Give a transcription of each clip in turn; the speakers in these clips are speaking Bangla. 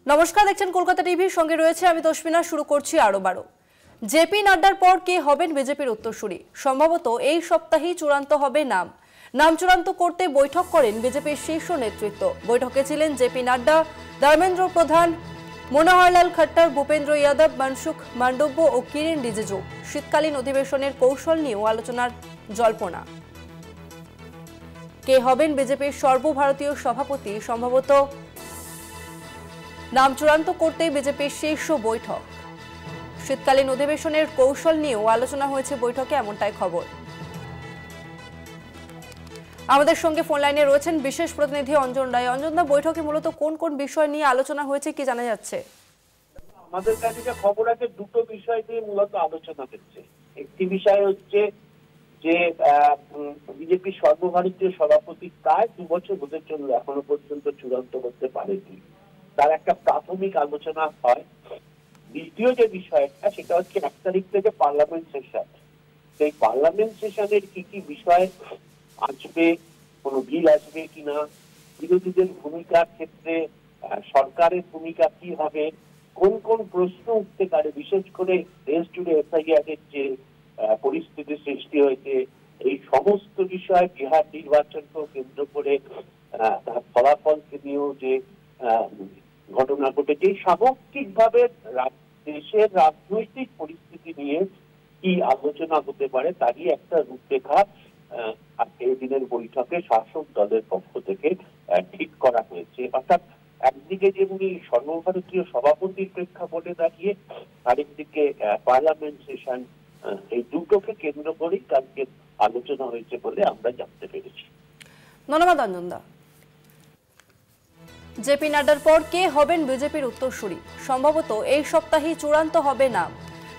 নমস্কার, দেখছেন কলকাতা টিভির সঙ্গে রয়েছে আমি তসমিনা। শুরু করছি আরো বারো। জেপি নাড্ডার পর কে হবেন বিজেপির উত্তরসূরি? সম্ভবত এই সপ্তাহেই চূড়ান্ত হবে নাম চূড়ান্ত করতে বৈঠক করেন বিজেপির শীর্ষ নেতৃত্ব। বৈঠকে ছিলেন জেপি নাড্ডা, ধর্মেন্দ্র প্রধান, মনোহরলাল খট্টর, ভূপেন্দ্র যাদব, মনসুখ মান্ডব্য ও কিরেন রিজিজু। শীতকালীন অধিবেশনের কৌশল নিয়েও আলোচনার জল্পনা। কে হবেন বিজেপির সর্বভারতীয় সভাপতি? সম্ভবত নাম চূড়ান্ত করতে বিজেপির শীর্ষ বৈঠক। শীতকালীন অধিবেশনের কৌশল নিয়েও আলোচনা হয়েছে বৈঠকে, এমনটাই খবর। আমাদের সঙ্গে ফোন লাইনে রয়েছেন বিশেষ প্রতিনিধি অঞ্জন রায়। অঞ্জনদা, বৈঠকে মূলত কোন কোন বিষয় নিয়ে আলোচনা হয়েছে, কি জানা যাচ্ছে? আমাদের কাছে যে খবর আছে, দুটো বিষয় নিয়ে মূলত আলোচনা হচ্ছে। একটি বিষয় হচ্ছে যে বিজেপির সর্বভারতীয় সভাপতি প্রায় 2 বছর হতে চলল, এখনো পর্যন্ত চূড়ান্ত করতে পারেনি। তার একটা প্রাথমিক আলোচনা হয়। দ্বিতীয় যে বিষয়টা, সেটা হচ্ছে 1 তারিখ থেকে পার্লামেন্ট সেশন। সেই পার্লামেন্ট সেশনের কি কি বিষয় আসবে, কোনো বিল আসবে কিনা, বিরোধীদের ভূমিকার ক্ষেত্রে সরকারের ভূমিকা কি হবে, কোন কোন প্রশ্ন উঠতে পারে, বিশেষ করে দেশ জুড়ে এফআইআর এর যে পরিস্থিতি সৃষ্টি হয়েছে, এই সমস্ত বিষয়, বিহার নির্বাচনকে কেন্দ্র করে তার ফলাফলকে নিয়েও যে ঘটনা ঘটেছে, সামগ্রিকভাবে দেশের রাজনৈতিক পরিস্থিতি নিয়ে কি আলোচনা হতে পারে তারই একটা রূপরেখা এই দিনের বৈঠকে শাসক দলের পক্ষ থেকে ঠিক করা হয়েছে। অর্থাৎ একদিকে যেমনি সর্বভারতীয় সভাপতির প্রেক্ষাপটে দাঁড়িয়ে, আরেকদিকে পার্লামেন্ট সেশন, এই দুটোকে কেন্দ্র করেই কালকে আলোচনা হয়েছে বলে আমরা জানতে পেরেছি। ধন্যবাদ অঞ্জনদা। জেপি নাড্ডার পর কে হবেন বিজেপির উত্তরসূরি? সম্ভবত এই সপ্তাহেই চূড়ান্ত হবে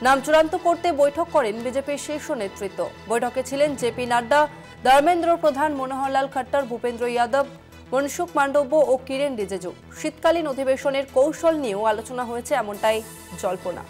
নাম চূড়ান্ত করতে বৈঠক করেন বিজেপির শীর্ষ নেতৃত্ব। বৈঠকে ছিলেন জেপি নাড্ডা, ধর্মেন্দ্র প্রধান, মনোহরলাল খট্টর, ভূপেন্দ্র যাদব, মনসুখ মান্ডব্য ও কিরেন রিজিজু। শীতকালীন অধিবেশনের কৌশল নিয়েও আলোচনা হয়েছে, এমনটাই জল্পনা।